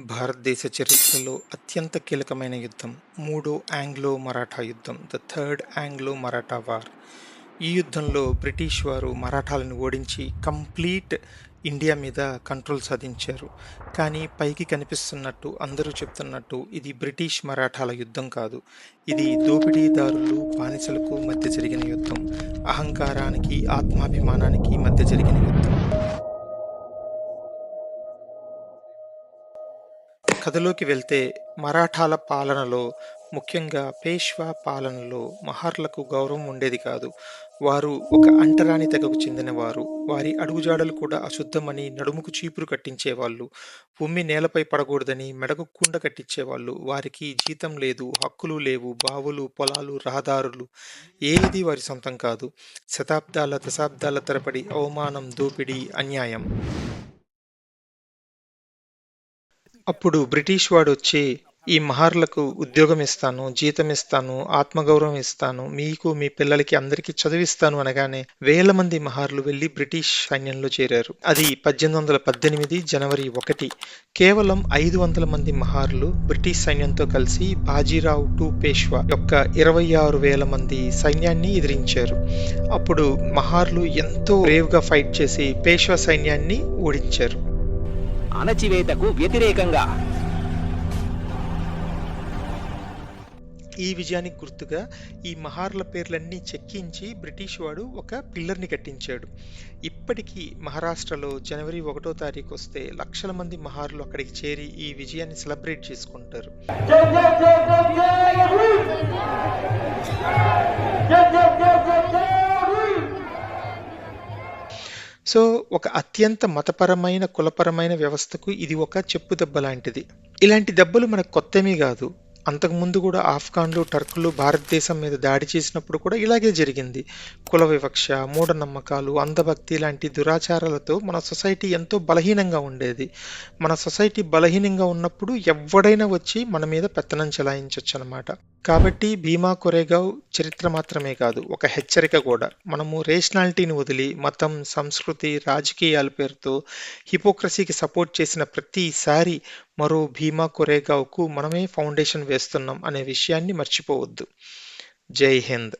భారతదేశ చరిత్రలో అత్యంత కీలకమైన యుద్ధం మూడో ఆంగ్లో మరాఠా యుద్ధం, the third Anglo Maratha war. ఈ యుద్ధంలో బ్రిటిష్ వారు మరాఠాలను ఓడించి కంప్లీట్ ఇండియా మీద కంట్రోల్ సాధించారు. కానీ పైకి కనిపిస్తున్నట్టు అందరూ చెప్తున్నట్టు ఇది బ్రిటిష్ మరాఠాల యుద్ధం కాదు. ఇది దోపిడీదారులు బానిసలకు మధ్య జరిగిన యుద్ధం, అహంకారానికి ఆత్మాభిమానానికి మధ్య జరిగిన యుద్ధం. కథలోకి వెళ్తే, మరాఠాల పాలనలో, ముఖ్యంగా పేష్వా పాలనలో మహార్లకు గౌరవం ఉండేది కాదు. వారు ఒక అంటరాని తెగకు చెందినవారు. వారి అడుగుజాడలు కూడా అశుద్ధమని నడుముకు చీపురు కట్టించేవాళ్ళు. ఉమ్మి నేలపై పడకూడదని మెడకు కుండ కట్టించేవాళ్ళు. వారికి జీతం లేదు, హక్కులు లేవు, బావులు, పొలాలు, రహదారులు ఏది వారి సొంతం కాదు. శతాబ్దాల దశాబ్దాల తరబడి అవమానం, దోపిడీ, అన్యాయం. అప్పుడు బ్రిటిష్ వాడొచ్చి, ఈ మహార్లకు ఉద్యోగం ఇస్తాను, జీతం ఇస్తాను, ఆత్మగౌరవం ఇస్తాను, మీకు మీ పిల్లలకి అందరికీ చదివిస్తాను అనగానే వేల మంది మహార్లు వెళ్లి బ్రిటిష్ సైన్యంలో చేరారు. అది 1818 జనవరి 1. కేవలం 500 మంది మహార్లు బ్రిటిష్ సైన్యంతో కలిసి బాజీరావు టు పేష్వా యొక్క 26,000 మంది సైన్యాన్ని ఎదిరించారు. అప్పుడు మహార్లు ఎంతో బ్రేవ్ గా ఫైట్ చేసి పేష్వా సైన్యాన్ని ఓడించారు. అణచివేతకు వ్యతిరేకంగా ఈ విజయానికి గుర్తుగా ఈ మహార్ల పేర్లన్నీ చెక్కించి బ్రిటిష్ వాడు ఒక పిల్లర్ని కట్టించాడు. ఇప్పటికీ మహారాష్ట్రలో జనవరి 1వ తారీఖు వస్తే లక్షల మంది మహార్లు అక్కడికి చేరి ఈ విజయాన్ని సెలబ్రేట్ చేసుకుంటారు. సో ఒక అత్యంత మతపరమైన, కులపరమైన వ్యవస్థకు ఇది ఒక చెప్పుదెబ్బ లాంటిది. ఇలాంటి దెబ్బలు మనకు కొత్తమీ కాదు. అంతకుముందు కూడా ఆఫ్ఘన్లు, టర్కులు భారతదేశం మీద దాడి చేసినప్పుడు కూడా ఇలాగే జరిగింది. కుల వివక్ష, మూఢనమ్మకాలు, అంధభక్తి లాంటి దురాచారాలతో మన సొసైటీ ఎంతో బలహీనంగా ఉండేది. మన సొసైటీ బలహీనంగా ఉన్నప్పుడు ఎవడైనా వచ్చి మన మీద పెత్తనం చెలాయించవచ్చు అనమాట. కాబట్టి భీమా కొరేగావ్ చరిత్ర మాత్రమే కాదు, ఒక హెచ్చరిక కూడా. మనము రేషనాలిటీని వదిలి మతం, సంస్కృతి, రాజకీయాల పేరుతో హిపోక్రసీకి సపోర్ట్ చేసిన ప్రతిసారి మరో భీమా కొరేగావ్కు మనమే ఫౌండేషన్ వేస్తున్నాం అనే విషయాన్ని మర్చిపోవద్దు. జై హింద్.